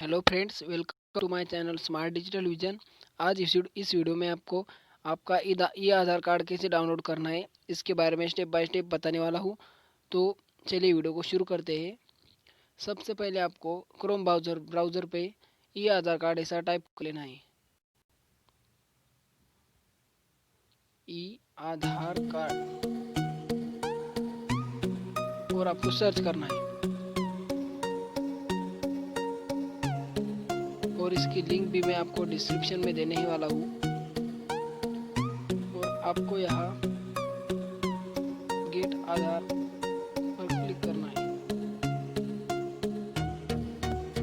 Hello friends, welcome to my channel smart digital vision. आज इस video में आपको आपका ई आधार कार्ड कैसे डाउनलोड करना है इसके बारे में स्टेप बाय स्टेप बताने वाला हूँ। तो चलिए वीडियो को शुरू करते हैं। सबसे पहले आपको क्रोम ब्राउज़र पे ई आधार कार्ड ऐसा टाइप कर लेना है, ई आधार कार्ड, और आपको सर्च करना है। और इसकी लिंक भी मैं आपको डिस्क्रिप्शन में देने ही वाला हूँ। और आपको यहाँ गेट आधार पर क्लिक करना है।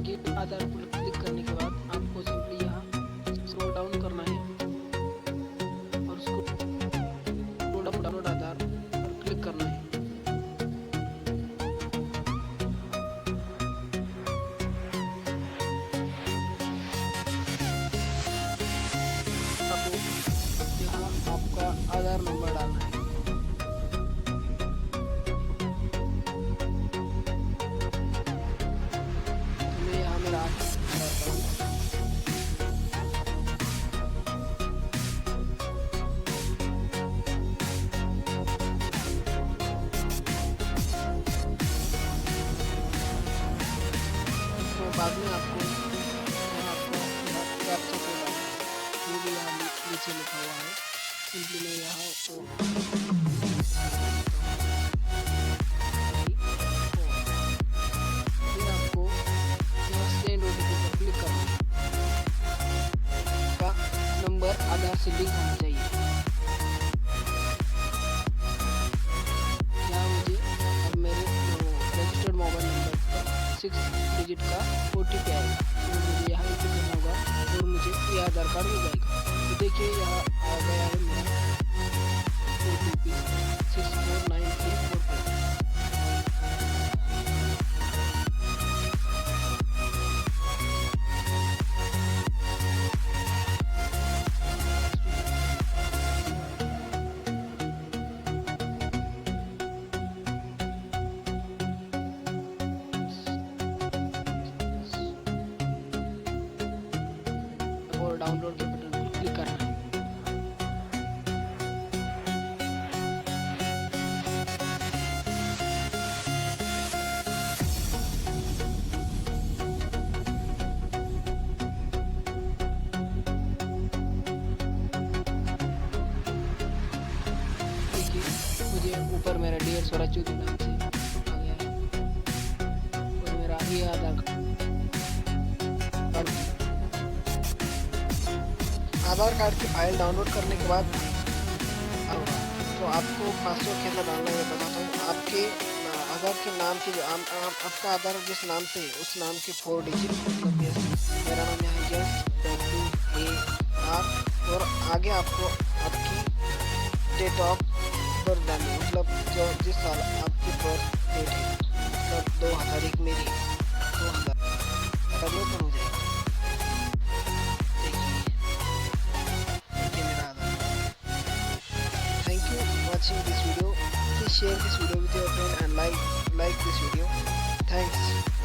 गेट आधार पर क्लिक करने के बाद आपको सिंपली यहाँ स्क्रॉल डाउन करना है और उसको डाउनलोड आधार पर क्लिक करना है। आपको यहाँ आपका आधार नंबर डालना है। तो मैं यहाँ मेरा आधार डालता हूँ। तो बाद में आपको यहाँ आपको कैप्चा कोड डालना है, जो भी यहाँ नीचे लिखा हुआ है। सिंपली मैं यहाँ फिर आपको यहाँ सेंड ओटीपी पर क्लिक करना है। का नंबर आधार से लिंक होना चाहिए। यहाँ मुझे अब मेरे रजिस्टर्ड मोबाइल नंबर पर 6 डिजिट का ओटीपी आएगा, तो मुझे यहाँ एंटर करना होगा और मुझे ये आधार कार्ड मिल जाएगा। तो देखिए यहाँ आ गया है मेरा ओटीपी 649345। और डाउनलोड के बटन पर क्लिक करना है। देखिए मुझे ऊपर मेरा डियर स्वराज चौधरी नाम से आ गया है और मेरा ये आधार कार्ड की फाइल डाउनलोड करने के बाद तो आपको पासवर्ड कैसा डालना है बताता हूँ। आपके आधार के नाम की आपका आधार जिस नाम से उस नाम के 4 डिजिट, मतलब मेरा नाम यहाँ WAR, और आगे आपको आपकी डेट ऑफ बर्थ डालनी है, मतलब जो जिस साल आपकी बर्थ डेट है, मतलब 2001 मेरी 2000 करने पर हो जाएगा। Thank you for watching this video. Please share this video with your friend and like this video. Thanks.